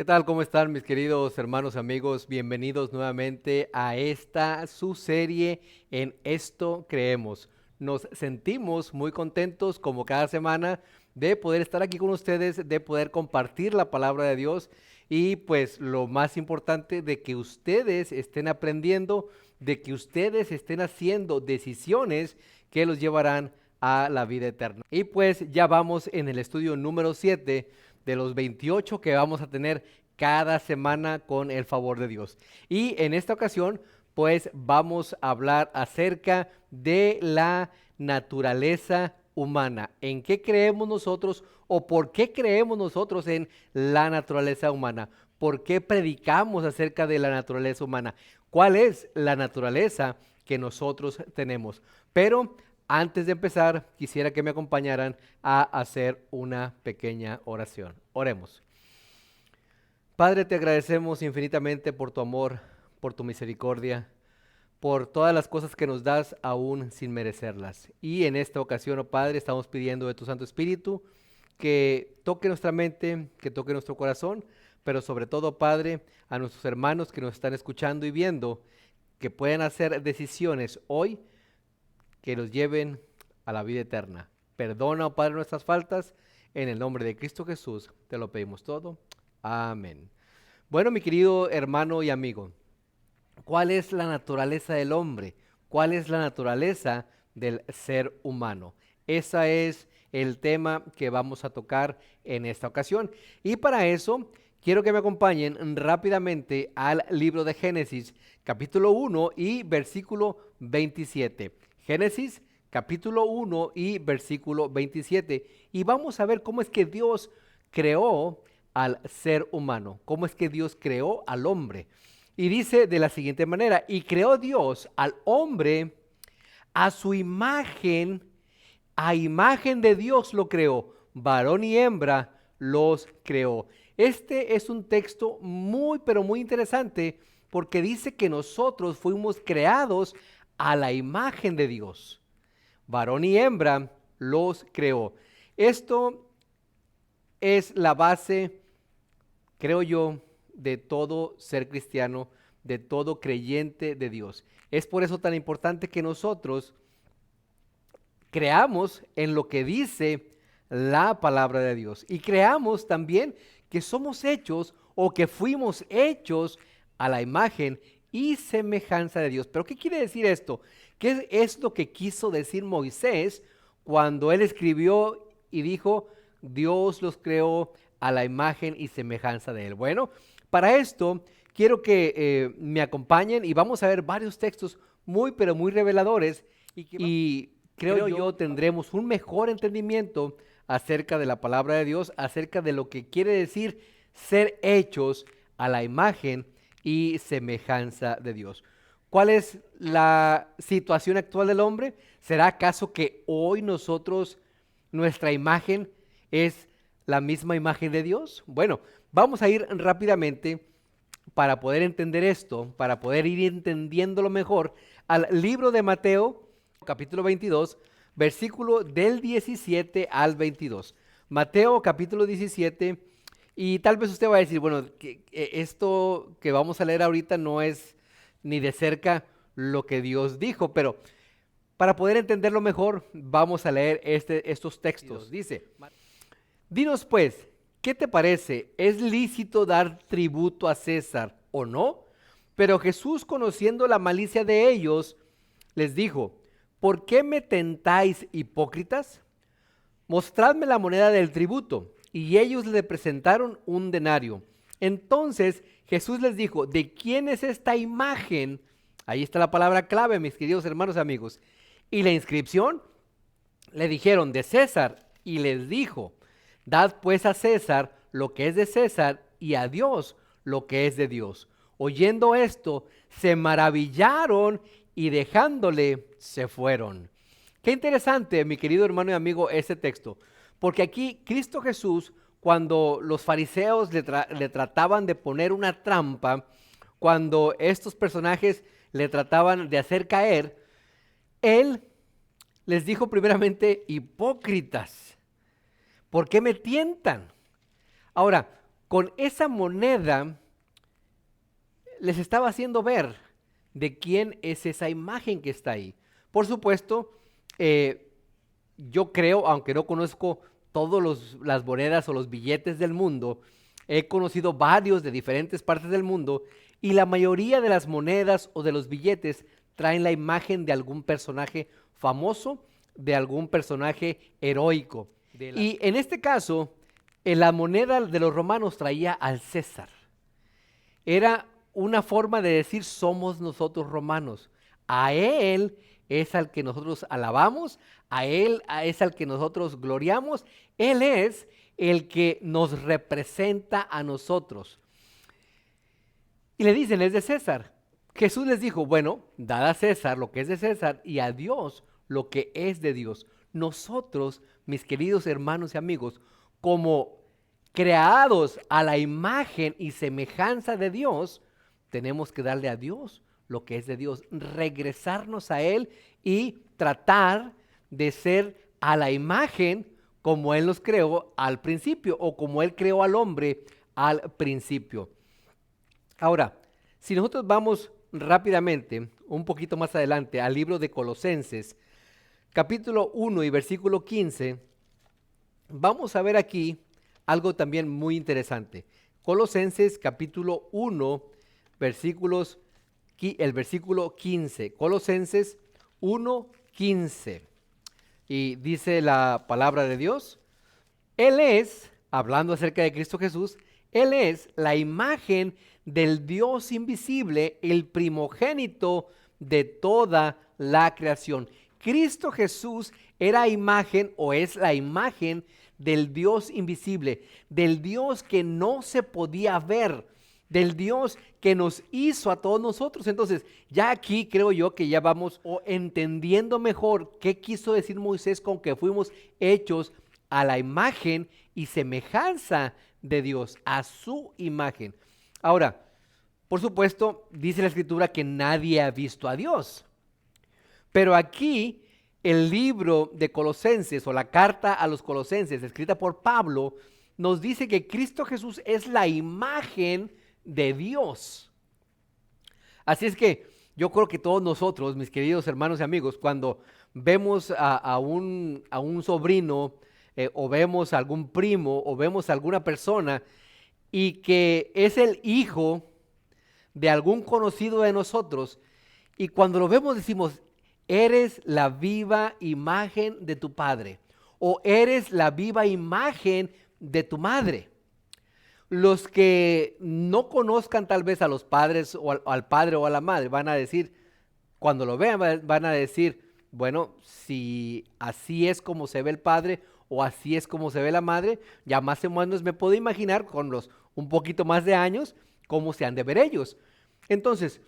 ¿Qué tal? ¿Cómo están mis queridos hermanos, amigos? Bienvenidos nuevamente a esta su serie en Esto Creemos. Nos sentimos muy contentos como cada semana de poder estar aquí con ustedes, de poder compartir la palabra de Dios y pues lo más importante de que ustedes estén aprendiendo, de que ustedes estén haciendo decisiones que los llevarán a la vida eterna. Y pues ya vamos en el estudio número 7 de los 28 que vamos a tener cada semana con el favor de Dios. Y en esta ocasión, pues vamos a hablar acerca de la naturaleza humana. ¿En qué creemos nosotros o por qué creemos nosotros en la naturaleza humana? ¿Por qué predicamos acerca de la naturaleza humana? ¿Cuál es la naturaleza que nosotros tenemos? Pero antes de empezar, quisiera que me acompañaran a hacer una pequeña oración. Oremos. Padre, te agradecemos infinitamente por tu amor, por tu misericordia, por todas las cosas que nos das aún sin merecerlas. Y en esta ocasión, oh Padre, estamos pidiendo de tu Santo Espíritu que toque nuestra mente, que toque nuestro corazón, pero sobre todo, Padre, a nuestros hermanos que nos están escuchando y viendo, que puedan hacer decisiones hoy que los lleven a la vida eterna. Perdona, oh Padre, nuestras faltas. En el nombre de Cristo Jesús te lo pedimos todo. Amén. Bueno, mi querido hermano y amigo, ¿cuál es la naturaleza del hombre? ¿Cuál es la naturaleza del ser humano? Ese es el tema que vamos a tocar en esta ocasión. Y para eso, quiero que me acompañen rápidamente al libro de Génesis, capítulo 1 y versículo 27. Génesis, capítulo 1 y versículo 27. Y vamos a ver cómo es que Dios creó al ser humano, cómo es que Dios creó al hombre. Y dice de la siguiente manera, y creó Dios al hombre a su imagen, a imagen de Dios lo creó, varón y hembra los creó. Este es un texto muy, pero muy interesante porque dice que nosotros fuimos creados a la imagen de Dios. Varón y hembra los creó. Esto es la base, creo yo, de todo ser cristiano, de todo creyente de Dios. Es por eso tan importante que nosotros creamos en lo que dice la palabra de Dios y creamos también que somos hechos o que fuimos hechos a la imagen y semejanza de Dios. Pero ¿qué quiere decir esto? ¿Qué es lo que quiso decir Moisés cuando él escribió y dijo, Dios los creó a la imagen y semejanza de él? Bueno, para esto quiero que me acompañen y vamos a ver varios textos muy, pero muy reveladores y creo yo tendremos un mejor entendimiento acerca de la palabra de Dios, acerca de lo que quiere decir ser hechos a la imagen y semejanza de Dios. ¿Cuál es la situación actual del hombre? ¿Será acaso que hoy nosotros, nuestra imagen es la misma imagen de Dios? Bueno, vamos a ir rápidamente para poder entender esto, para poder ir entendiéndolo mejor, al libro de Mateo, capítulo 22, versículo del 17 al 22. Mateo, capítulo 17, y tal vez usted va a decir, bueno, esto que vamos a leer ahorita no es ni de cerca lo que Dios dijo, pero para poder entenderlo mejor, vamos a leer estos textos. Dice, dinos pues, ¿qué te parece? ¿Es lícito dar tributo a César o no? Pero Jesús, conociendo la malicia de ellos, les dijo, ¿por qué me tentáis, hipócritas? Mostradme la moneda del tributo. Y ellos le presentaron un denario. Entonces Jesús les dijo, ¿de quién es esta imagen? Ahí está la palabra clave, mis queridos hermanos amigos. Y la inscripción, le dijeron, de César. Y les dijo, dad pues a César lo que es de César y a Dios lo que es de Dios. Oyendo esto, se maravillaron y dejándole se fueron. Qué interesante, mi querido hermano y amigo, este texto, porque aquí Cristo Jesús, cuando los fariseos le trataban de poner una trampa, cuando estos personajes le trataban de hacer caer, Él les dijo primeramente, hipócritas, ¿por qué me tientan? Ahora, Con esa moneda les estaba haciendo ver de quién es esa imagen que está ahí. Por supuesto, yo creo, aunque no conozco todas las monedas o los billetes del mundo, he conocido varios de diferentes partes del mundo y la mayoría de las monedas o de los billetes traen la imagen de algún personaje famoso, de algún personaje heroico. Y en este caso, la moneda de los romanos traía al César. Era una forma de decir somos nosotros romanos. A él es al que nosotros alabamos, a él es al que nosotros gloriamos, él es el que nos representa a nosotros. Y le dicen, es de César. Jesús les dijo, bueno, dad a César lo que es de César y a Dios lo que es de Dios. Nosotros, mis queridos hermanos y amigos, como creados a la imagen y semejanza de Dios, tenemos que darle a Dios lo que es de Dios, regresarnos a Él y tratar de ser a la imagen como Él nos creó al principio o como Él creó al hombre al principio. Ahora, si nosotros vamos rápidamente, un poquito más adelante, al libro de Colosenses, capítulo 1 y versículo 15, vamos a ver aquí algo también muy interesante. Colosenses capítulo 1, el versículo 15. Colosenses 1, 15. Y dice la palabra de Dios, Él es, hablando acerca de Cristo Jesús, Él es la imagen del Dios invisible, el primogénito de toda la creación. Cristo Jesús era imagen o es la imagen del Dios invisible, del Dios que no se podía ver, del Dios que nos hizo a todos nosotros. Entonces, ya aquí creo yo que ya vamos entendiendo mejor qué quiso decir Moisés con que fuimos hechos a la imagen y semejanza de Dios, a su imagen. Ahora, por supuesto, dice la Escritura que nadie ha visto a Dios. Pero aquí el libro de Colosenses o la carta a los Colosenses escrita por Pablo nos dice que Cristo Jesús es la imagen de Dios. Así es que yo creo que todos nosotros, mis queridos hermanos y amigos, cuando vemos a un sobrino o vemos a algún primo o vemos a alguna persona y que es el hijo de algún conocido de nosotros y cuando lo vemos decimos, eres la viva imagen de tu padre o eres la viva imagen de tu madre. Los que no conozcan tal vez a los padres o al padre o a la madre van a decir, cuando lo vean van a decir, bueno, si así es como se ve el padre o así es como se ve la madre, ya más o menos me puedo imaginar con los un poquito más de años cómo se han de ver ellos. Entonces,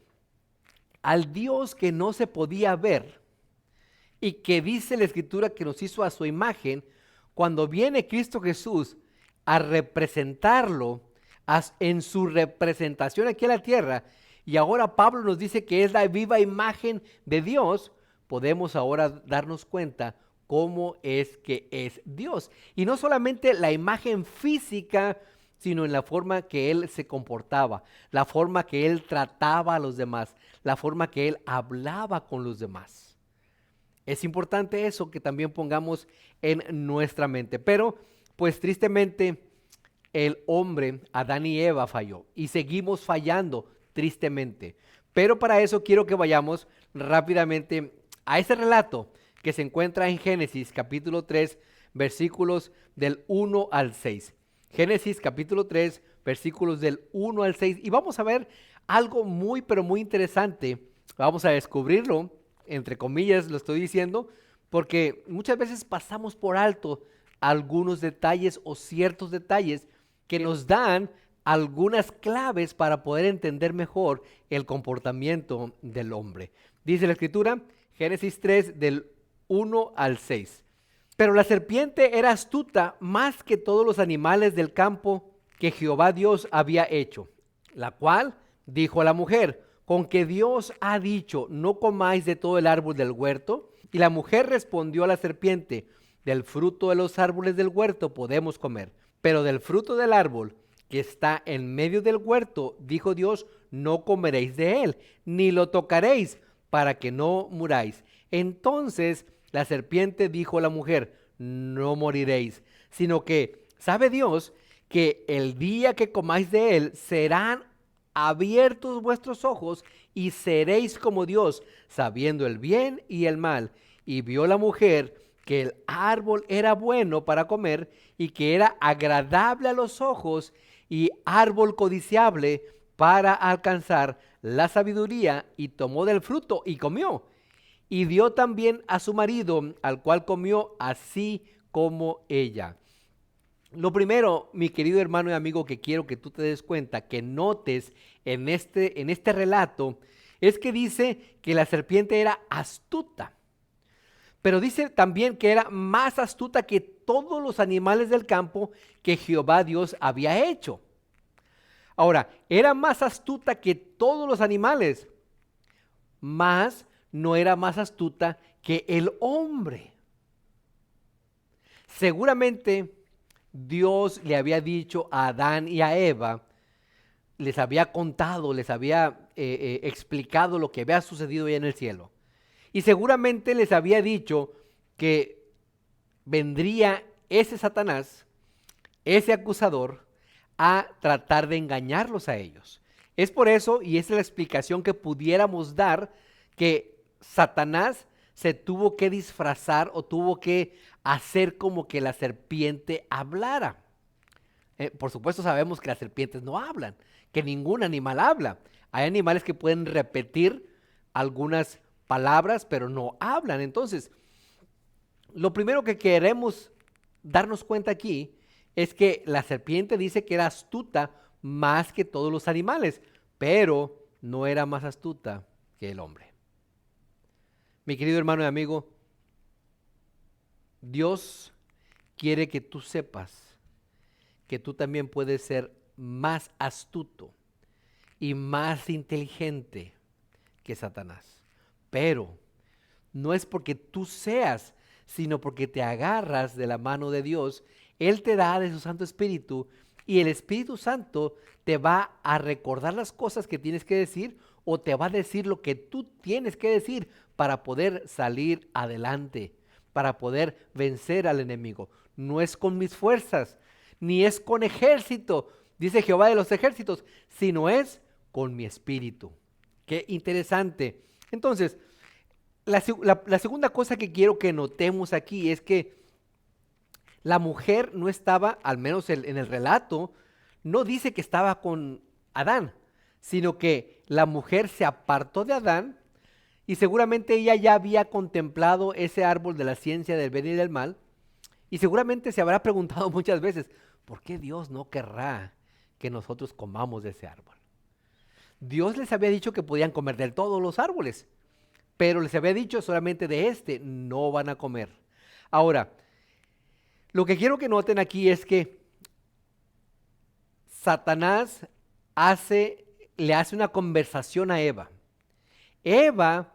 al Dios que no se podía ver y que dice la Escritura que nos hizo a su imagen, cuando viene Cristo Jesús a representarlo en su representación aquí en la tierra, y ahora Pablo nos dice que es la viva imagen de Dios, podemos ahora darnos cuenta cómo es que es Dios. Y no solamente la imagen física, sino en la forma que Él se comportaba, la forma que Él trataba a los demás, la forma que Él hablaba con los demás. Es importante eso que también pongamos en nuestra mente. Pero, pues tristemente, el hombre, Adán y Eva, falló. Y seguimos fallando, tristemente. Pero para eso quiero que vayamos rápidamente a ese relato que se encuentra en Génesis capítulo 3, versículos del 1 al 6. Génesis capítulo 3, versículos del 1 al 6. Y vamos a ver algo muy, pero muy interesante. Vamos a descubrirlo, entre comillas lo estoy diciendo, porque muchas veces pasamos por alto algunos detalles o ciertos detalles que nos dan algunas claves para poder entender mejor el comportamiento del hombre. Dice la Escritura, Génesis 3, del 1 al 6. Pero la serpiente era astuta más que todos los animales del campo que Jehová Dios había hecho, la cual dijo a la mujer, con que Dios ha dicho, no comáis de todo el árbol del huerto. Y la mujer respondió a la serpiente, del fruto de los árboles del huerto podemos comer, pero del fruto del árbol que está en medio del huerto, dijo Dios, no comeréis de él, ni lo tocaréis, para que no muráis. Entonces la serpiente dijo a la mujer, no moriréis, sino que sabe Dios que el día que comáis de él serán abiertos vuestros ojos y seréis como Dios, sabiendo el bien y el mal. Y vio la mujer que el árbol era bueno para comer y que era agradable a los ojos y árbol codiciable para alcanzar la sabiduría, y tomó del fruto y comió. Y dio también a su marido, al cual comió así como ella. Lo primero, mi querido hermano y amigo, que quiero que tú te des cuenta, que notes en este relato, es que dice que la serpiente era astuta. Pero dice también que era más astuta que todos los animales del campo que Jehová Dios había hecho. Ahora, era más astuta que todos los animales, mas no era más astuta que el hombre. Seguramente Dios le había dicho a Adán y a Eva, les había contado, les había explicado lo que había sucedido allá en el cielo. Y seguramente les había dicho que vendría ese Satanás, ese acusador, a tratar de engañarlos a ellos. Es por eso, y esa es la explicación que pudiéramos dar, que Satanás se tuvo que disfrazar o tuvo que hacer como que la serpiente hablara. Por supuesto sabemos que las serpientes no hablan, que ningún animal habla. Hay animales que pueden repetir algunas palabras, pero no hablan. Entonces, lo primero que queremos darnos cuenta aquí es que la serpiente dice que era astuta más que todos los animales, pero no era más astuta que el hombre. Mi querido hermano y amigo, Dios quiere que tú sepas que tú también puedes ser más astuto y más inteligente que Satanás. Pero no es porque tú seas, sino porque te agarras de la mano de Dios. Él te da de su Santo Espíritu y el Espíritu Santo te va a recordar las cosas que tienes que decir o te va a decir lo que tú tienes que decir para poder salir adelante, para poder vencer al enemigo. No es con mis fuerzas, ni es con ejército, dice Jehová de los ejércitos, sino es con mi espíritu. Qué interesante. Entonces, la segunda cosa que quiero que notemos aquí es que la mujer no estaba, al menos en el relato, no dice que estaba con Adán, sino que la mujer se apartó de Adán y seguramente ella ya había contemplado ese árbol de la ciencia del bien y del mal y seguramente se habrá preguntado muchas veces, ¿por qué Dios no querrá que nosotros comamos de ese árbol? Dios les había dicho que podían comer de todos los árboles, pero les había dicho solamente de este no van a comer. Ahora, lo que quiero que noten aquí es que Satanás le hace una conversación a Eva. Eva,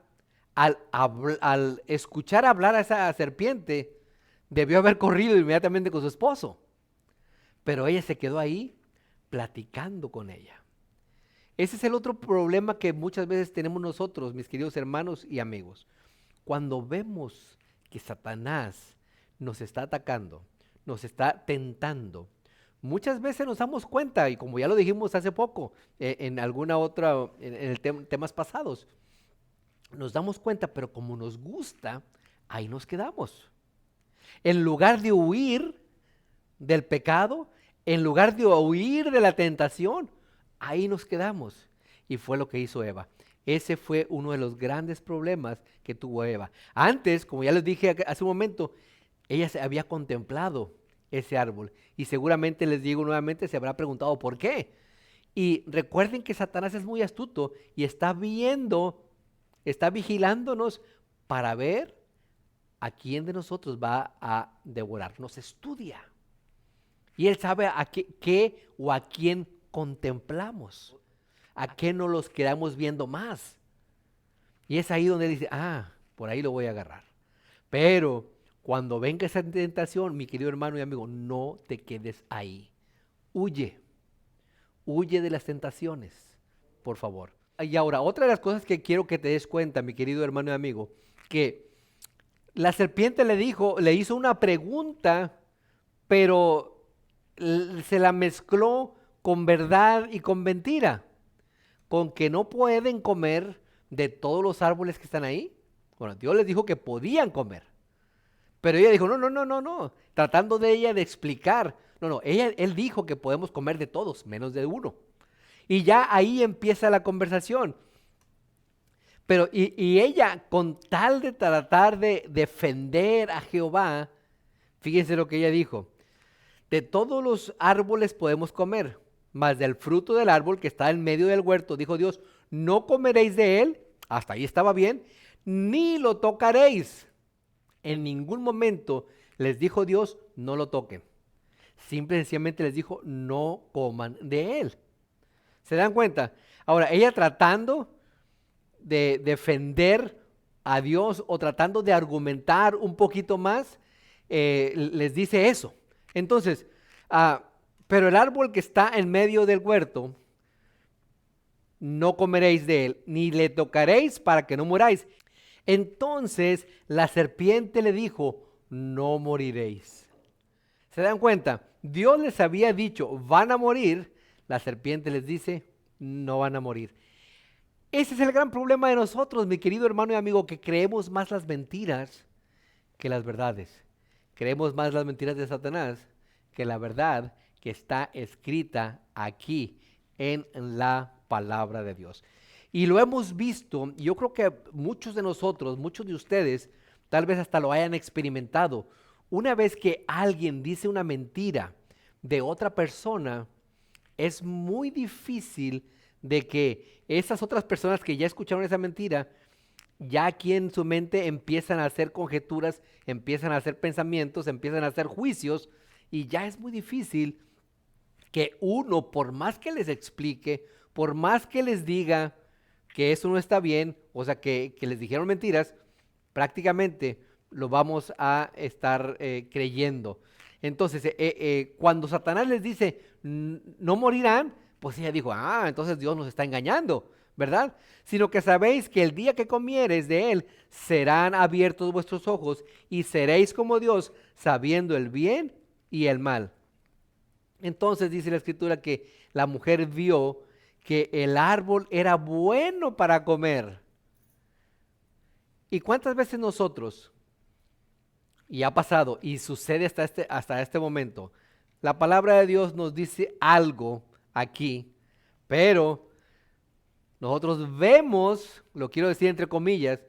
al escuchar hablar a esa serpiente, debió haber corrido inmediatamente con su esposo, pero ella se quedó ahí platicando con ella. Ese es el otro problema que muchas veces tenemos nosotros, mis queridos hermanos y amigos. Cuando vemos que Satanás nos está atacando, nos está tentando, muchas veces nos damos cuenta, y como ya lo dijimos hace poco, en alguna otra, en temas pasados, nos damos cuenta, pero como nos gusta, ahí nos quedamos. En lugar de huir del pecado, en lugar de huir de la tentación, ahí nos quedamos. Y fue lo que hizo Eva. Ese fue uno de los grandes problemas que tuvo Eva. Antes, como ya les dije hace un momento, ella se había contemplado ese árbol. Y seguramente, les digo nuevamente, se habrá preguntado por qué. Y recuerden que Satanás es muy astuto y está viendo, está vigilándonos para ver a quién de nosotros va a devorar. Nos estudia. Y él sabe a qué o a quién contemplamos, a qué nos los quedamos viendo más. Y es ahí donde él dice, por ahí lo voy a agarrar. Pero cuando venga esa tentación, mi querido hermano y amigo, no te quedes ahí. Huye, huye de las tentaciones, por favor. Y ahora, otra de las cosas que quiero que te des cuenta, mi querido hermano y amigo, que la serpiente le hizo una pregunta, pero se la mezcló con verdad y con mentira, con que no pueden comer de todos los árboles que están ahí. Bueno, Dios les dijo que podían comer, pero ella dijo, no, no, no, no, no, tratando de ella de explicar, no, no, él dijo que podemos comer de todos, menos de uno. Y ya ahí empieza la conversación. Pero, y ella, con tal de tratar de defender a Jehová, fíjense lo que ella dijo. De todos los árboles podemos comer, mas del fruto del árbol que está en medio del huerto, dijo Dios, no comeréis de él, hasta ahí estaba bien, ni lo tocaréis. En ningún momento les dijo Dios, no lo toquen. Simple y sencillamente les dijo, no coman de él. ¿Se dan cuenta? Ahora, ella tratando de defender a Dios o tratando de argumentar un poquito más, les dice eso. Entonces, pero el árbol que está en medio del huerto, no comeréis de él, ni le tocaréis para que no muráis. Entonces la serpiente le dijo, no moriréis. ¿Se dan cuenta? Dios les había dicho, van a morir. La serpiente les dice, no van a morir. Ese es el gran problema de nosotros, mi querido hermano y amigo, que creemos más las mentiras que las verdades. Creemos más las mentiras de Satanás que la verdad que está escrita aquí en la palabra de Dios. Y lo hemos visto, yo creo que muchos de nosotros, muchos de ustedes, tal vez hasta lo hayan experimentado. Una vez que alguien dice una mentira de otra persona, es muy difícil de que esas otras personas que ya escucharon esa mentira, ya aquí en su mente empiezan a hacer conjeturas, empiezan a hacer pensamientos, empiezan a hacer juicios, y ya es muy difícil que uno, por más que les explique, por más que les diga que eso no está bien, o sea, que les dijeron mentiras, prácticamente lo vamos a estar creyendo. Entonces, cuando Satanás les dice, no morirán, pues ella dijo, entonces Dios nos está engañando, ¿verdad? Sino que sabéis que el día que comiereis de él, serán abiertos vuestros ojos y seréis como Dios, sabiendo el bien y el mal. Entonces dice la escritura que la mujer vio que el árbol era bueno para comer. ¿Y cuántas veces nosotros, y ha pasado, y sucede hasta este momento, la palabra de Dios nos dice algo aquí, pero nosotros vemos, lo quiero decir entre comillas,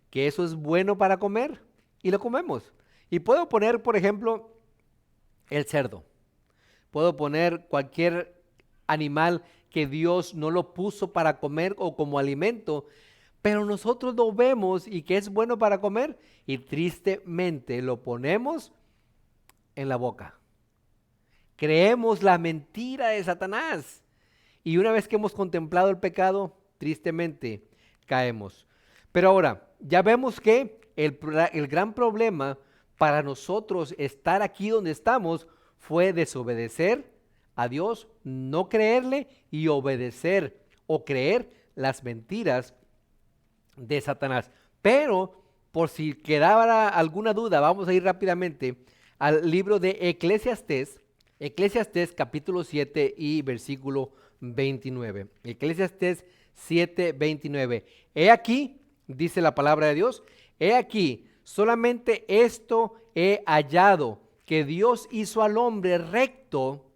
que eso es bueno para comer y lo comemos? Y puedo poner, por ejemplo, el cerdo. Puedo poner cualquier animal que Dios no lo puso para comer o como alimento, pero nosotros lo vemos y que es bueno para comer y tristemente lo ponemos en la boca. Creemos la mentira de Satanás y una vez que hemos contemplado el pecado, tristemente caemos. Pero ahora, ya vemos que el gran problema para nosotros estar aquí donde estamos fue desobedecer a Dios, no creerle y obedecer o creer las mentiras de Satanás. Pero por si quedara alguna duda, vamos a ir rápidamente al libro de Eclesiastés, Eclesiastés capítulo 7 y versículo 29. Eclesiastés 7, 29. He aquí, dice la palabra de Dios, he aquí, solamente esto he hallado, que Dios hizo al hombre recto,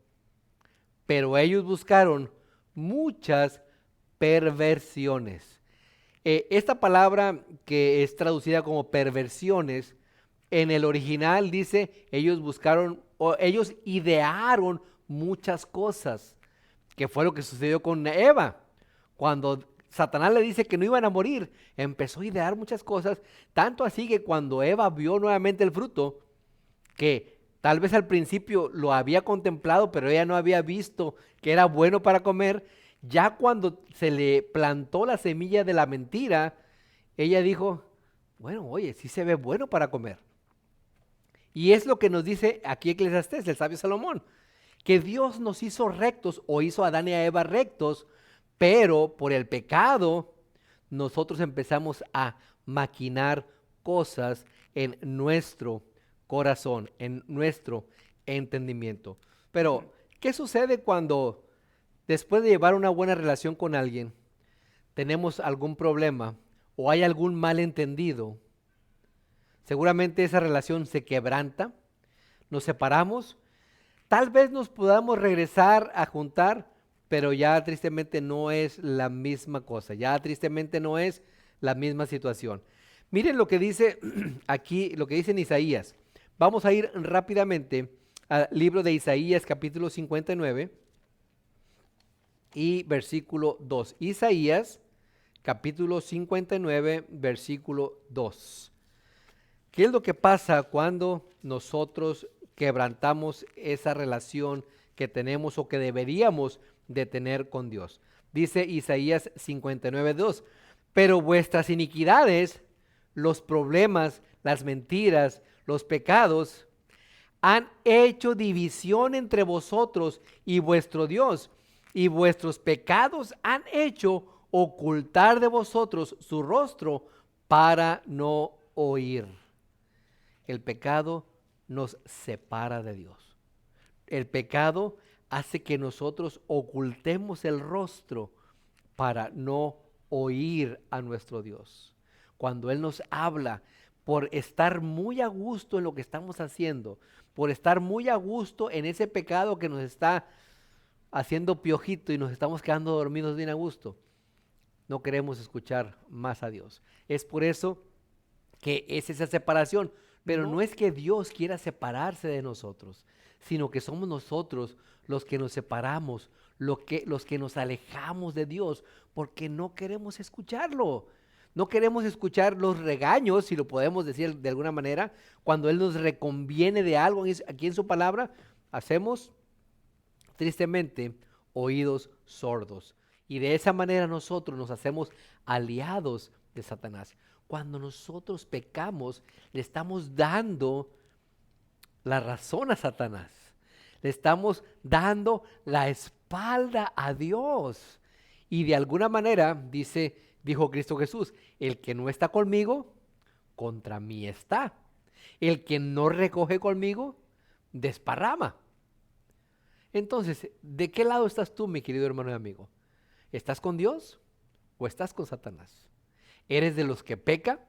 pero ellos buscaron muchas perversiones. Esta palabra que es traducida como perversiones, en el original dice, ellos buscaron, o ellos idearon muchas cosas, que fue lo que sucedió con Eva. Cuando Satanás le dice que no iban a morir, empezó a idear muchas cosas, tanto así que cuando Eva vio nuevamente el fruto, que tal vez al principio lo había contemplado, pero ella no había visto que era bueno para comer, ya cuando se le plantó la semilla de la mentira, ella dijo, bueno, oye, sí se ve bueno para comer. Y es lo que nos dice aquí Eclesiastés, el sabio Salomón, que Dios nos hizo rectos o hizo a Adán y a Eva rectos, pero por el pecado nosotros empezamos a maquinar cosas en nuestro corazón, en nuestro entendimiento. Pero, ¿qué sucede cuando después de llevar una buena relación con alguien, tenemos algún problema o hay algún malentendido? Seguramente esa relación se quebranta, nos separamos, tal vez nos podamos regresar a juntar, pero ya tristemente no es la misma cosa, ya tristemente no es la misma situación. Miren lo que dice aquí, lo que dice en Isaías. Vamos a ir rápidamente al libro de Isaías capítulo 59 y versículo 2. Isaías capítulo 59 versículo 2. ¿Qué es lo que pasa cuando nosotros quebrantamos esa relación que tenemos o que deberíamos de tener con Dios? Dice Isaías 59:2, pero vuestras iniquidades, los problemas, las mentiras, los pecados, han hecho división entre vosotros y vuestro Dios, y vuestros pecados han hecho ocultar de vosotros su rostro para no oír. El pecado nos separa de Dios. El pecado hace que nosotros ocultemos el rostro para no oír a nuestro Dios. Cuando Él nos habla, por estar muy a gusto en lo que estamos haciendo, por estar muy a gusto en ese pecado que nos está haciendo piojito y nos estamos quedando dormidos bien a gusto, no queremos escuchar más a Dios. Es por eso que es esa separación. Pero no es que Dios quiera separarse de nosotros, sino que somos nosotros los que nos separamos, los que nos alejamos de Dios, porque no queremos escucharlo. No queremos escuchar los regaños, si lo podemos decir de alguna manera, cuando Él nos reconviene de algo aquí en su palabra, hacemos tristemente oídos sordos. Y de esa manera nosotros nos hacemos aliados de Satanás. Cuando nosotros pecamos, le estamos dando la razón a Satanás. Le estamos dando la espalda a Dios. Y de alguna manera, dijo Cristo Jesús, el que no está conmigo, contra mí está. El que no recoge conmigo, desparrama. Entonces, ¿de qué lado estás tú, mi querido hermano y amigo? ¿Estás con Dios o estás con Satanás? ¿Eres de los que peca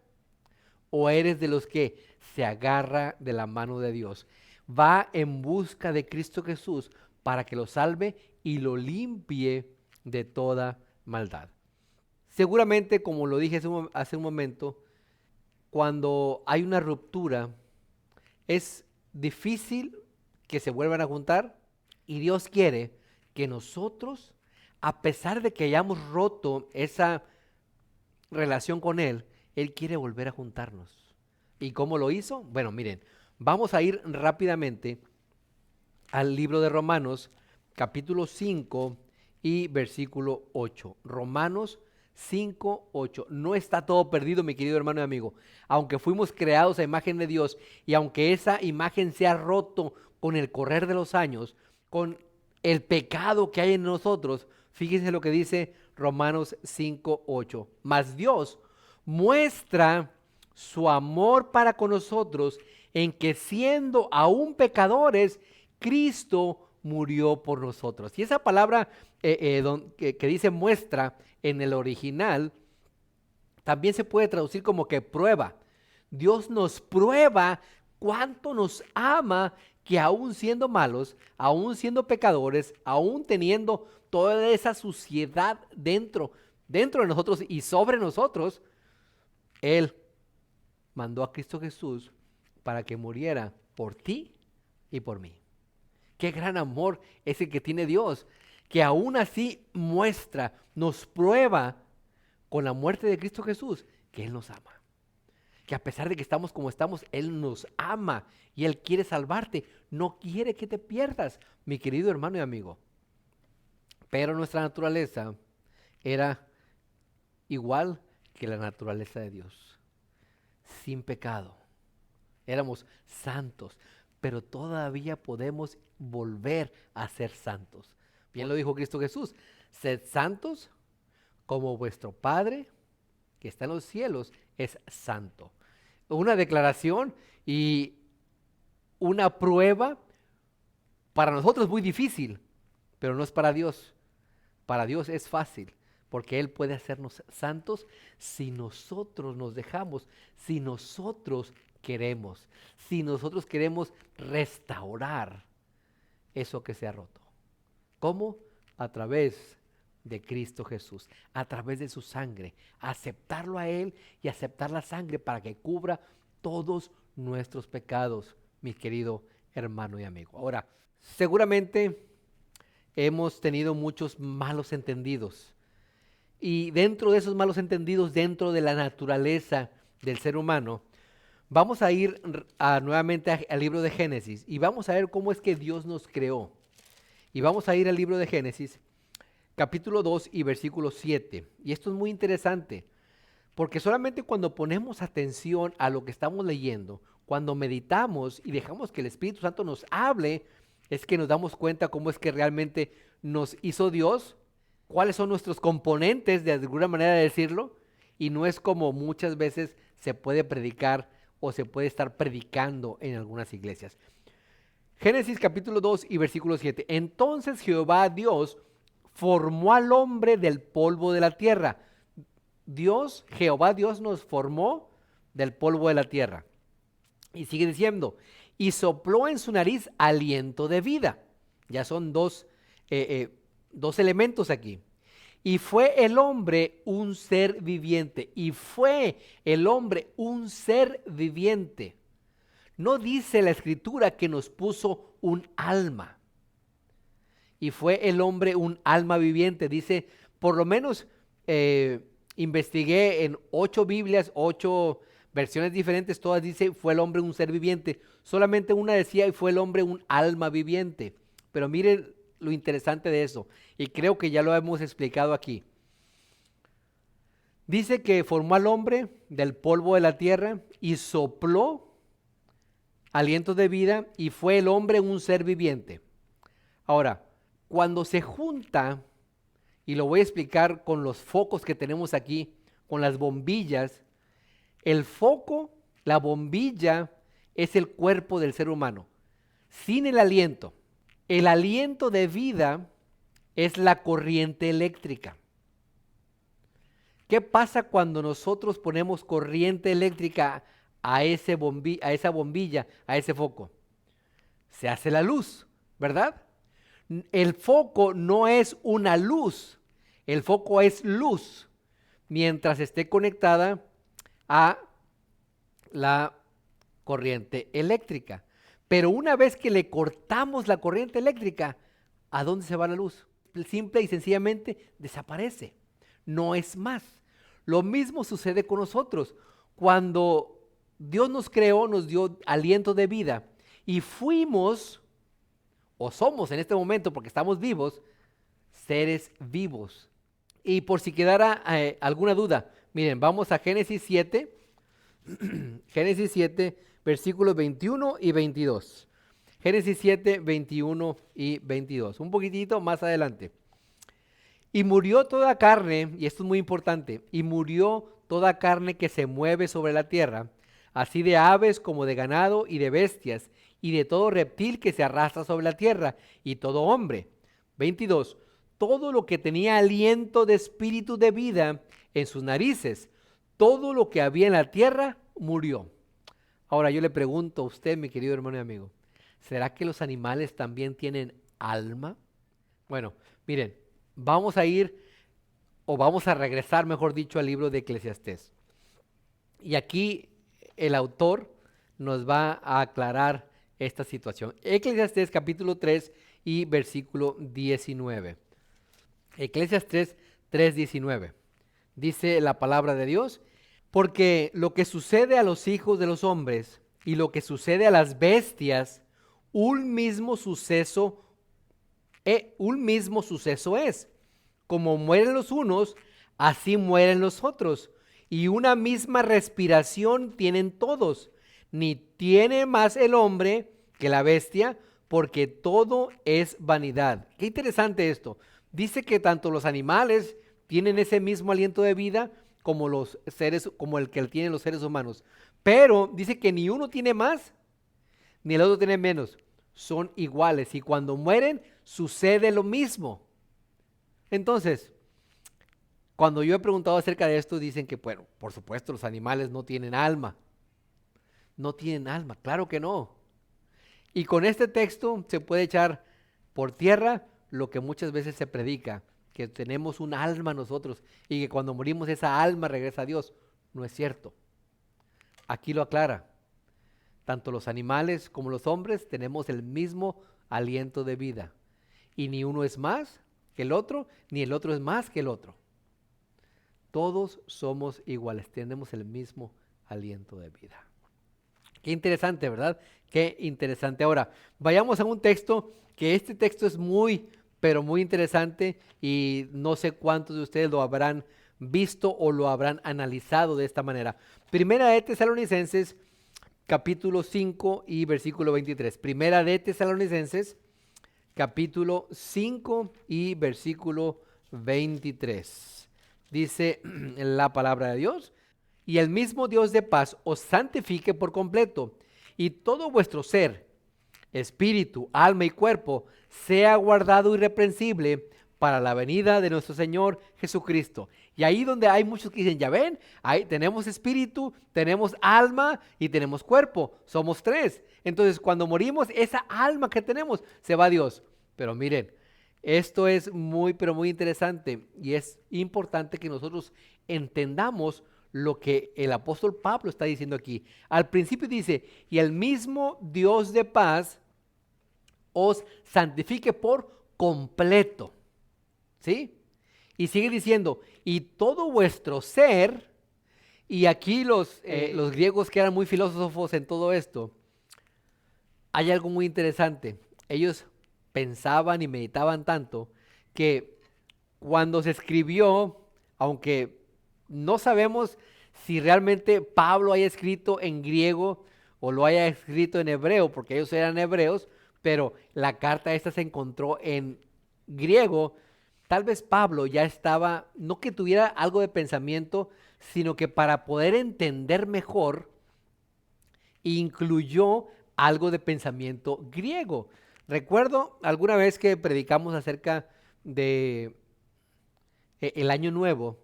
o eres de los que se agarra de la mano de Dios? Va en busca de Cristo Jesús para que lo salve y lo limpie de toda maldad. Seguramente, como lo dije hace un momento, cuando hay una ruptura, es difícil que se vuelvan a juntar y Dios quiere que nosotros, a pesar de que hayamos roto esa relación con Él, Él quiere volver a juntarnos. ¿Y cómo lo hizo? Bueno, miren, vamos a ir rápidamente al libro de Romanos, capítulo 5 y versículo 8. Romanos 5, 8. No está todo perdido, mi querido hermano y amigo. Aunque fuimos creados a imagen de Dios y aunque esa imagen se ha roto con el correr de los años, con el pecado que hay en nosotros, fíjense lo que dice Romanos 5, 8. Mas Dios muestra su amor para con nosotros en que siendo aún pecadores, Cristo murió por nosotros. Y esa palabra que dice muestra en el original, también se puede traducir como que prueba. Dios nos prueba cuánto nos ama, que aún siendo malos, aún siendo pecadores, aún teniendo toda esa suciedad dentro de nosotros y sobre nosotros, Él mandó a Cristo Jesús para que muriera por ti y por mí. Qué gran amor es el que tiene Dios, que aún así muestra, nos prueba con la muerte de Cristo Jesús, que Él nos ama. Que a pesar de que estamos como estamos, Él nos ama y Él quiere salvarte, no quiere que te pierdas, mi querido hermano y amigo. Pero nuestra naturaleza era igual que la naturaleza de Dios, sin pecado. Éramos santos, pero todavía podemos volver a ser santos. Bien lo dijo Cristo Jesús, sed santos como vuestro Padre que está en los cielos es santo. Una declaración y una prueba para nosotros muy difícil, pero no es para Dios. Para Dios es fácil, porque Él puede hacernos santos si nosotros nos dejamos, si nosotros queremos, si nosotros queremos restaurar eso que se ha roto. ¿Cómo? A través de Cristo Jesús, a través de su sangre, aceptarlo a Él y aceptar la sangre para que cubra todos nuestros pecados, mi querido hermano y amigo. Ahora, seguramente hemos tenido muchos malos entendidos y dentro de esos malos entendidos, dentro de la naturaleza del ser humano, vamos a ir nuevamente al libro de Génesis y vamos a ver cómo es que Dios nos creó. Y vamos a ir al libro de Génesis, capítulo 2 y versículo 7. Y esto es muy interesante, porque solamente cuando ponemos atención a lo que estamos leyendo, cuando meditamos y dejamos que el Espíritu Santo nos hable, es que nos damos cuenta cómo es que realmente nos hizo Dios, cuáles son nuestros componentes, de alguna manera de decirlo, y no es como muchas veces se puede predicar o se puede estar predicando en algunas iglesias. Génesis capítulo 2 y versículo 7. Entonces Jehová Dios formó al hombre del polvo de la tierra. Jehová Dios nos formó del polvo de la tierra. Y sigue diciendo, y sopló en su nariz aliento de vida. Ya son dos elementos aquí. Y fue el hombre un ser viviente. Y fue el hombre un ser viviente. No dice la Escritura que nos puso un alma. Y fue el hombre un alma viviente. Dice, por lo menos investigué en 8 Biblias, 8 versiones diferentes, todas dice fue el hombre un ser viviente. Solamente una decía y fue el hombre un alma viviente. Pero miren lo interesante de eso. Y creo que ya lo hemos explicado aquí. Dice que formó al hombre del polvo de la tierra y sopló aliento de vida y fue el hombre un ser viviente. Ahora, cuando se junta, y lo voy a explicar con los focos que tenemos aquí, con las bombillas, el foco, la bombilla, es el cuerpo del ser humano. Sin el aliento de vida es la corriente eléctrica. ¿Qué pasa cuando nosotros ponemos corriente eléctrica a esa bombilla, a ese foco? Se hace la luz, ¿verdad? El foco no es una luz, el foco es luz, mientras esté conectada a la corriente eléctrica. Pero una vez que le cortamos la corriente eléctrica, ¿a dónde se va la luz? Simple y sencillamente desaparece, no es más. Lo mismo sucede con nosotros. Cuando Dios nos creó, nos dio aliento de vida y fuimos, o somos en este momento porque estamos vivos, seres vivos. Y por si quedara alguna duda, miren, vamos a Génesis 7, Génesis 7, versículos 21 y 22. Génesis 7, 21 y 22. Un poquitito más adelante. Y murió toda carne, y esto es muy importante, y murió toda carne que se mueve sobre la tierra, así de aves como de ganado y de bestias, y de todo reptil que se arrastra sobre la tierra, y todo hombre. 22. Todo lo que tenía aliento de espíritu de vida en sus narices, todo lo que había en la tierra murió. Ahora yo le pregunto a usted, mi querido hermano y amigo, ¿será que los animales también tienen alma? Bueno, miren, vamos a regresar, mejor dicho, al libro de Eclesiastés. Y aquí el autor nos va a aclarar esta situación. Eclesiastés capítulo 3 y versículo 19. Eclesiastés 3:19. Dice la palabra de Dios, porque lo que sucede a los hijos de los hombres y lo que sucede a las bestias, un mismo suceso es. Como mueren los unos, así mueren los otros. Y una misma respiración tienen todos. Ni tiene más el hombre que la bestia, porque todo es vanidad. Qué interesante esto. Dice que tanto los animales tienen ese mismo aliento de vida como los seres, como el que tienen los seres humanos. Pero dice que ni uno tiene más, ni el otro tiene menos. Son iguales y cuando mueren sucede lo mismo. Entonces, cuando yo he preguntado acerca de esto, dicen que, bueno, por supuesto, los animales no tienen alma. No tienen alma, claro que no. Y con este texto se puede echar por tierra lo que muchas veces se predica, que tenemos un alma nosotros y que cuando morimos esa alma regresa a Dios. No es cierto. Aquí lo aclara. Tanto los animales como los hombres tenemos el mismo aliento de vida. Y ni uno es más que el otro, ni el otro es más que el otro. Todos somos iguales, tenemos el mismo aliento de vida. Qué interesante, ¿verdad? Qué interesante. Ahora, vayamos a un texto, que este texto es muy, pero muy interesante y no sé cuántos de ustedes lo habrán visto o lo habrán analizado de esta manera. Primera de Tesalonicenses, capítulo 5 y versículo 23. Primera de Tesalonicenses, capítulo 5 y versículo 23. Dice la palabra de Dios: y el mismo Dios de paz os santifique por completo, y todo vuestro ser, espíritu, alma y cuerpo, sea guardado irreprensible para la venida de nuestro Señor Jesucristo. Y ahí donde hay muchos que dicen, ya ven, ahí tenemos espíritu, tenemos alma y tenemos cuerpo, somos tres. Entonces cuando morimos, esa alma que tenemos se va a Dios. Pero miren, esto es muy, pero muy interesante y es importante que nosotros entendamos lo que el apóstol Pablo está diciendo aquí. Al principio dice, y el mismo Dios de paz os santifique por completo. ¿Sí? Y sigue diciendo, y todo vuestro ser, y aquí los griegos que eran muy filósofos en todo esto, hay algo muy interesante. Ellos pensaban y meditaban tanto que cuando se escribió, aunque no sabemos si realmente Pablo haya escrito en griego o lo haya escrito en hebreo, porque ellos eran hebreos, pero la carta esta se encontró en griego. Tal vez Pablo ya estaba, no que tuviera algo de pensamiento, sino que para poder entender mejor, incluyó algo de pensamiento griego. Recuerdo alguna vez que predicamos acerca de el Año Nuevo.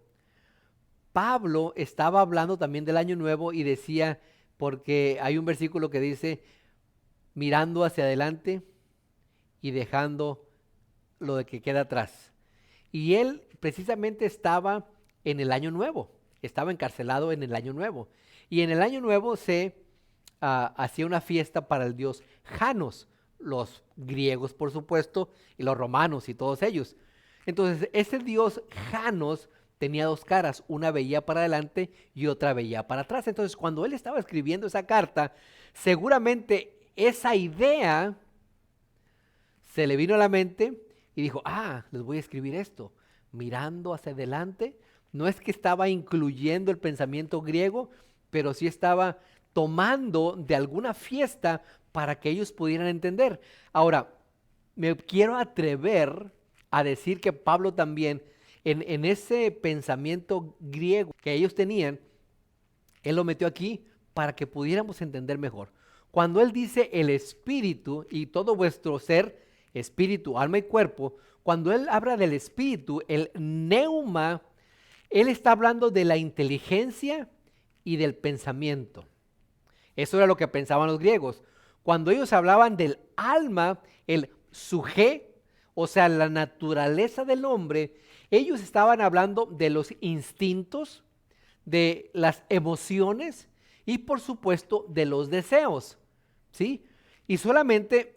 Pablo estaba hablando también del Año Nuevo y decía, porque hay un versículo que dice, mirando hacia adelante y dejando lo de que queda atrás. Y él precisamente estaba en el Año Nuevo, estaba encarcelado en el Año Nuevo. Y en el Año Nuevo se hacía una fiesta para el dios Janos, los griegos por supuesto, y los romanos y todos ellos. Entonces ese dios Janos tenía dos caras, una veía para adelante y otra veía para atrás. Entonces cuando él estaba escribiendo esa carta, seguramente esa idea se le vino a la mente y dijo, les voy a escribir esto, mirando hacia adelante. No es que estaba incluyendo el pensamiento griego, pero sí estaba tomando de alguna fiesta para que ellos pudieran entender. Ahora, me quiero atrever a decir que Pablo también, en ese pensamiento griego que ellos tenían, él lo metió aquí para que pudiéramos entender mejor. Cuando él dice el espíritu y todo vuestro ser, espíritu, alma y cuerpo, cuando él habla del espíritu, el neuma, él está hablando de la inteligencia y del pensamiento. Eso era lo que pensaban los griegos. Cuando ellos hablaban del alma, el suje, o sea, la naturaleza del hombre, ellos estaban hablando de los instintos, de las emociones y por supuesto de los deseos, ¿sí? Y solamente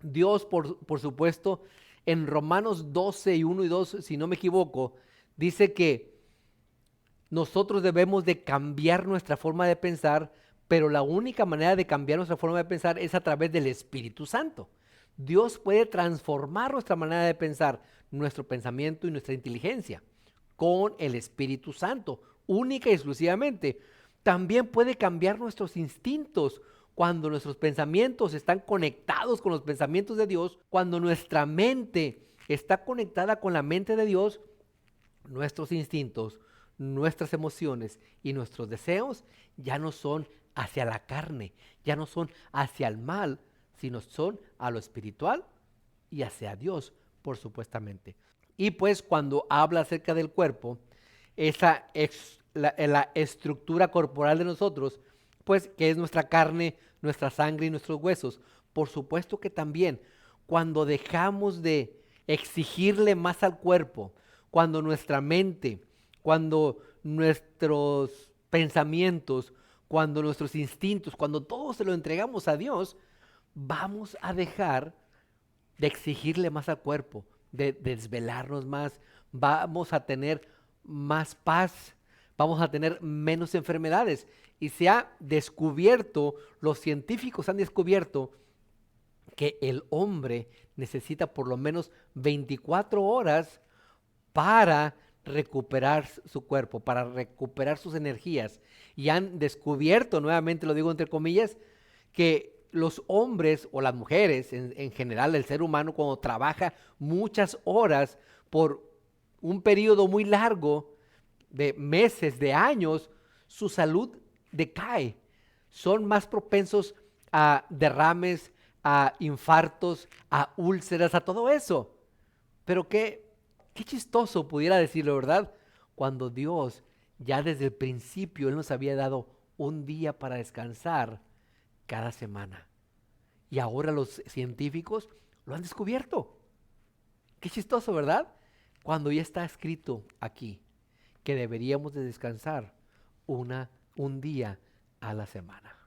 Dios, por supuesto, en Romanos 12 y 1 y 2, si no me equivoco, dice que nosotros debemos de cambiar nuestra forma de pensar, pero la única manera de cambiar nuestra forma de pensar es a través del Espíritu Santo. Dios puede transformar nuestra manera de pensar, nuestro pensamiento y nuestra inteligencia con el Espíritu Santo, única y exclusivamente. También puede cambiar nuestros instintos cuando nuestros pensamientos están conectados con los pensamientos de Dios, cuando nuestra mente está conectada con la mente de Dios, nuestros instintos, nuestras emociones y nuestros deseos ya no son hacia la carne, ya no son hacia el mal, sino son a lo espiritual y hacia Dios, por supuestamente. Y pues cuando habla acerca del cuerpo, la estructura corporal de nosotros, pues que es nuestra carne, nuestra sangre y nuestros huesos, por supuesto que también cuando dejamos de exigirle más al cuerpo, cuando nuestra mente, cuando nuestros pensamientos, cuando nuestros instintos, cuando todo se lo entregamos a Dios, vamos a dejar de exigirle más al cuerpo, de desvelarnos más, vamos a tener más paz, vamos a tener menos enfermedades. Y se ha descubierto, los científicos han descubierto que el hombre necesita por lo menos 24 horas para recuperar su cuerpo, para recuperar sus energías. Y han descubierto, nuevamente lo digo entre comillas, que los hombres o las mujeres, en general el ser humano, cuando trabaja muchas horas por un periodo muy largo de meses, de años, su salud decae. Son más propensos a derrames, a infartos, a úlceras, a todo eso. Pero qué chistoso pudiera decirlo, ¿verdad? Cuando Dios ya desde el principio Él nos había dado un día para descansar cada semana. Y ahora los científicos lo han descubierto. Qué chistoso, ¿verdad? Cuando ya está escrito aquí que deberíamos de descansar un día a la semana.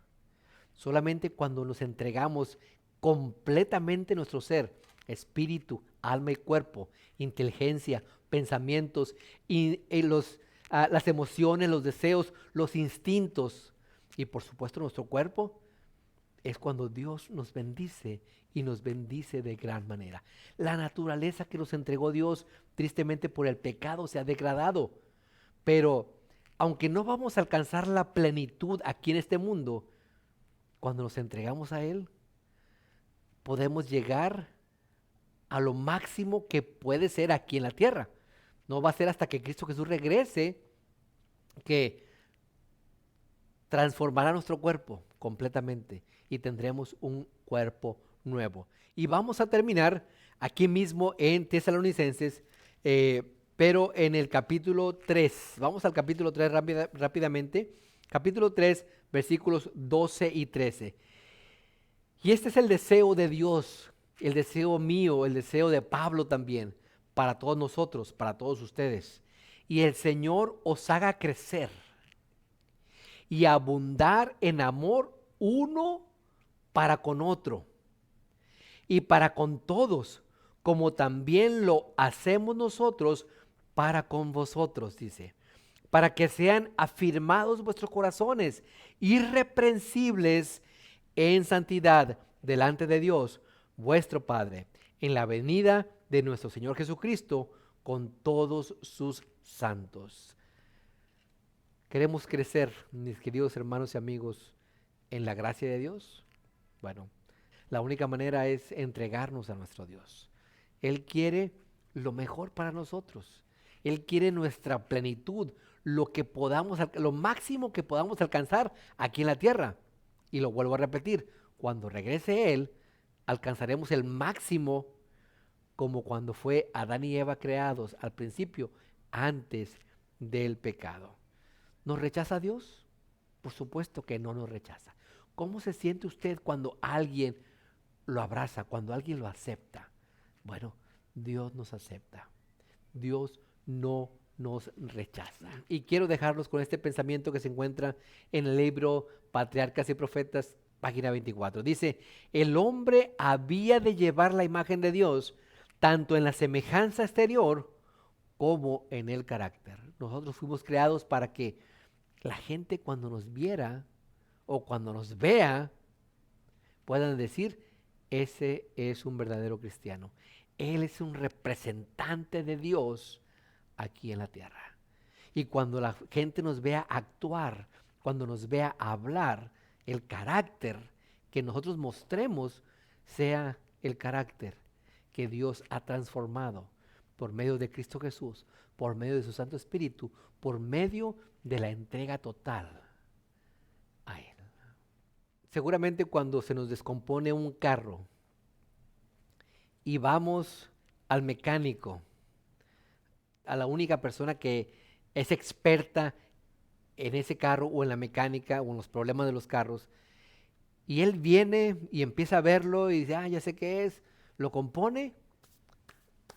Solamente cuando nos entregamos completamente nuestro ser, espíritu, alma y cuerpo, inteligencia, pensamientos y las emociones, los deseos, los instintos y por supuesto nuestro cuerpo, es cuando Dios nos bendice y nos bendice de gran manera. La naturaleza que nos entregó Dios, tristemente por el pecado, se ha degradado. Pero aunque no vamos a alcanzar la plenitud aquí en este mundo, cuando nos entregamos a Él, podemos llegar a lo máximo que puede ser aquí en la tierra. No va a ser hasta que Cristo Jesús regrese que transformará nuestro cuerpo completamente y tendremos un cuerpo nuevo. Y vamos a terminar aquí mismo en Tesalonicenses, pero en el capítulo 3. Vamos al capítulo 3 rápidamente. Capítulo 3, versículos 12 y 13. Y este es el deseo de Dios, el deseo mío, el deseo de Pablo también, para todos nosotros, para todos ustedes. Y el Señor os haga crecer y abundar en amor uno para con otro y para con todos, como también lo hacemos nosotros para con vosotros, dice, para que sean afirmados vuestros corazones, irreprensibles en santidad delante de Dios, vuestro Padre, en la venida de nuestro Señor Jesucristo con todos sus santos. ¿Queremos crecer, mis queridos hermanos y amigos, en la gracia de Dios? Bueno, la única manera es entregarnos a nuestro Dios. Él quiere lo mejor para nosotros. Él quiere nuestra plenitud, lo máximo que podamos alcanzar aquí en la tierra. Y lo vuelvo a repetir, cuando regrese Él, alcanzaremos el máximo como cuando fue Adán y Eva creados al principio, antes del pecado. ¿Nos rechaza Dios? Por supuesto que no nos rechaza. ¿Cómo se siente usted cuando alguien lo abraza, cuando alguien lo acepta? Bueno, Dios nos acepta. Dios no nos rechaza. Y quiero dejarlos con este pensamiento que se encuentra en el libro Patriarcas y Profetas, página 24. Dice, el hombre había de llevar la imagen de Dios tanto en la semejanza exterior como en el carácter. Nosotros fuimos creados para que la gente cuando nos viera o cuando nos vea puedan decir, ese es un verdadero cristiano. Él es un representante de Dios aquí en la tierra. Y cuando la gente nos vea actuar, cuando nos vea hablar, el carácter, que nosotros mostremos sea el carácter que Dios ha transformado por medio de Cristo Jesús, por medio de su Santo Espíritu, por medio de la entrega total a Él. Seguramente cuando se nos descompone un carro y vamos al mecánico, a la única persona que es experta en ese carro o en la mecánica o en los problemas de los carros, y él viene y empieza a verlo y dice, ya sé qué es, lo compone,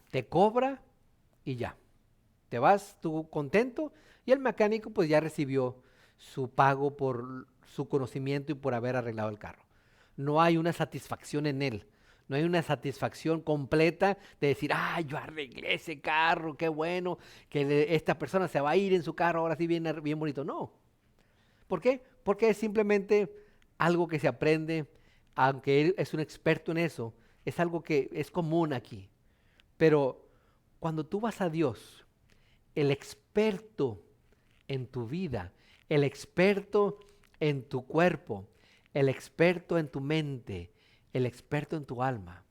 te cobra y ya. Te vas tú contento y el mecánico pues ya recibió su pago por su conocimiento y por haber arreglado el carro. No hay una satisfacción en él. No hay una satisfacción completa de decir, yo arreglé ese carro, qué bueno, que esta persona se va a ir en su carro, ahora sí viene bien bonito. No. ¿Por qué? Porque es simplemente algo que se aprende, aunque él es un experto en eso, es algo que es común aquí. Pero cuando tú vas a Dios, el experto en tu vida, el experto en tu cuerpo, el experto en tu mente, el experto en tu alma,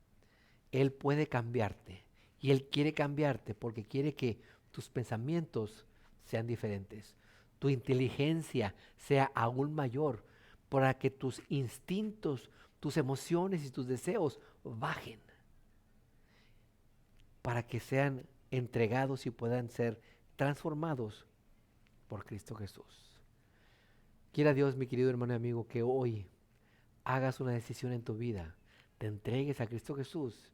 Él puede cambiarte. Y Él quiere cambiarte porque quiere que tus pensamientos sean diferentes, tu inteligencia sea aún mayor, para que tus instintos, tus emociones y tus deseos bajen, para que sean entregados y puedan ser transformados por Cristo Jesús. Quiera Dios, mi querido hermano y amigo, que hoy hagas una decisión en tu vida, te entregues a Cristo Jesús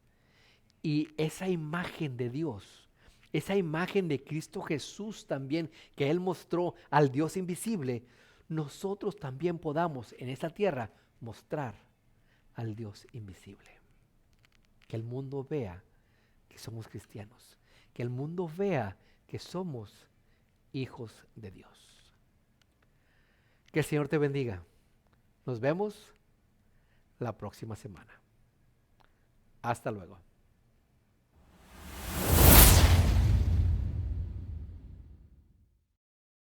y esa imagen de Dios, esa imagen de Cristo Jesús también que Él mostró al Dios invisible, nosotros también podamos en esta tierra mostrar al Dios invisible. Que el mundo vea que somos cristianos, que el mundo vea que somos hijos de Dios. Que el Señor te bendiga. Nos vemos la próxima semana. Hasta luego.